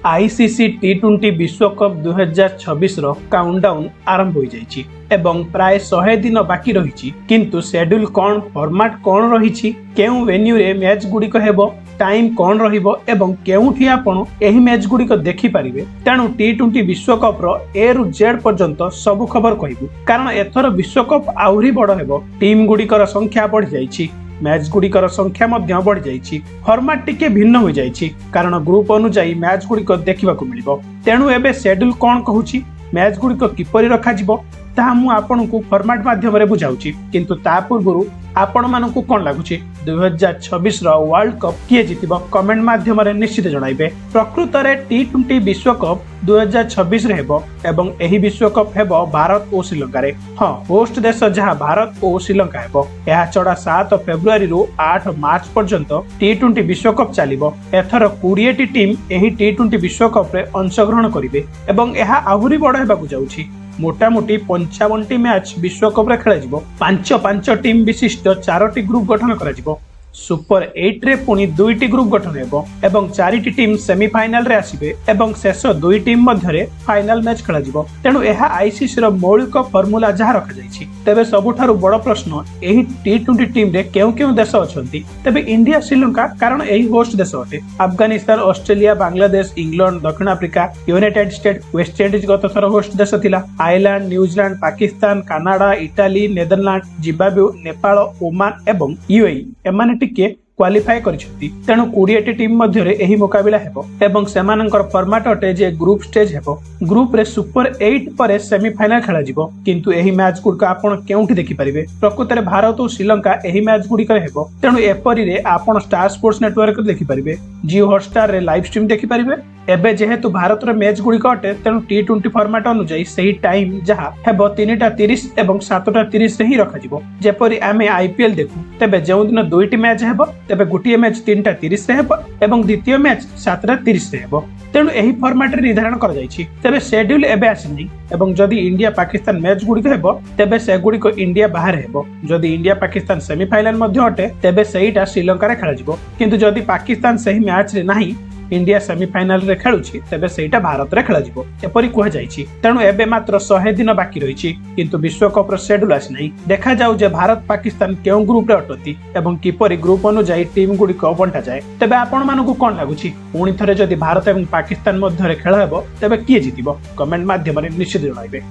ICC टी20 विश्वकप 2026 countdown आरंभ हो जाइछि एवं प्राय 100 दिन बाकी रही किंतु शेड्यूल कौन फॉर्मेट कौन रही केउ वेन्यू रे मैच गुड़िक हेबो टाइम कौन रहिबो एवं केउठी आपण एही मैच गुड़िक देखि पारिबे तेणु टी20 विश्वकप रो ए रु जेड पर्यंत सब खबर कहिबु कारण एथर विश्वकप आउरी बड़ हेबो टीम गुड़िकर संख्या बढ़ जाइछि मैच गुड़िकर संख्या मध्य बढ़ जाइछि फॉर्मेट टिके भिन्न हो जाइछि कारण ग्रुप अनुसार मैच गुड़िक देखिबाकू मिलिबो तेणु एबे शेड्यूल कौन कहूछि मैच गुड़िक किपरि रखा जिवो ताहा मु आपनकू फॉर्मेट माध्यम रे बुझाउछि किंतु ता पूर्वरु आपण मानकू कोन लागुछि 2026 रो वर्ल्ड कप किए जितिबो कमेंट माध्यम रे निश्चित जणाइबे प्रकृत रे टी20 विश्वकप 2026 रे हेबो एवं एही विश्वकप हेबो भारत और श्रीलंका रे हां होस्ट देश जहां भारत और श्रीलंका हेबो एहा चढ़ा 7 फेब्रुआरी रु 8 मार्च पर्यंत टी20 विश्वकप चलिबो एथर 20 टी टीम एही टी20 विश्वकप रे अंशग्रहण करिवे एवं एहा आहुरी बड़ हेबाकू जाउछि मोटामोटी 55 मैच विश्वकप रे खेला जिवो 5 टीम विशिष्ट 4टी ग्रुप गठन करा जिवो सुपर 8 रे पुनी 2टी ग्रुप गठन हेबो एवं 4टी टीम सेमीफाइनल रे आसीबे एवं शेष 2 टीम मध्य रे फाइनल मैच खेला जिवो तेणु एहा आईसीसी रो मौलिक फॉर्मूला जहा रखा जायछि तेबे सबुठारु बड़ प्रश्न एही टी20 टीम रे केउ देश अछंती तेबे इंडिया श्रीलंका कारण एही होस्ट देश अटे अफगानिस्तान ऑस्ट्रेलिया बांग्लादेश इंग्लैंड दक्षिण Africa United state West Indies गत थर होस्ट देश थिला Ireland New Zealand Pakistan Canada Italy Netherland Zimbabwe Nepal Oman एवं यूएई एमाने टिके क्वालिफाई करिसेंती तेणु 20 टीम मध्य रे एही मुकाबिला हेबो एवं सेमानकर फॉर्मेट अटे जे ग्रुप स्टेज हेबो ग्रुप रे सुपर 8 परे सेमीफाइनल खेला जिवो किंतु एही मैच गुडक आपण केउठी देखि परिबे प्रकृत रे भारत और श्रीलंका एही मैच गुडी करे हेबो तेणु एपरी रे आपण स्टार स्पोर्ट्स नेटवर्क देखि परिबे जियो हॉटस्टार रे लाइव स्ट्रीम देखि परिबे एबे जेहेतु भारत रे मैच गुडी अटे तेणु टी20 फॉर्मेट अनुसार सही टाइम जहा हेबो 3:30 एवं 7:30 रे ही रखा जिवो जेपरी आमे आईपीएल देखु तबे जेउ दिन 2टी मैच हेबो तेबे गुटिए मैच 3:30 रे हेबो एवं द्वितीय मैच 7:30 रे हेबो तेणु एही फॉर्मेट रे निर्धारण कर जाइछि तेबे शेड्यूल एबे आसिनी एवं जदि इंडिया पाकिस्तान मैच गुडी हेबो तेबे से गुडी को इंडिया बाहर हेबो जदि इंडिया पाकिस्तान सेमीफाइनल मध्ये अटे तेबे सेहीटा श्रीलंका रे खेला जिवो किंतु जदि पाकिस्तान सही मैच रे नाही इंडिया सेमीफाइनल रे खेलुछि तेबे सेटा भारत रे खेला जिवो एपरि कुहा जाइछि तेणु एबे मात्र 100 दिन बाकी रहिछि किंतु विश्वकप रो शेड्यूल आसी नाही देखा जाउ जे भारत पाकिस्तान केउ ग्रुप रे अटति एवं किपरि ग्रुप अनुसार टीम गुडी को बंटा जाय तेबे आपण मानकू कोन लागुछि पुणी थरे जदि भारत एवं पाकिस्तान मध्य रे खेला हेबो तेबे किए जितिबो कमेंट माध्यम रे निश्चित जणाइबे।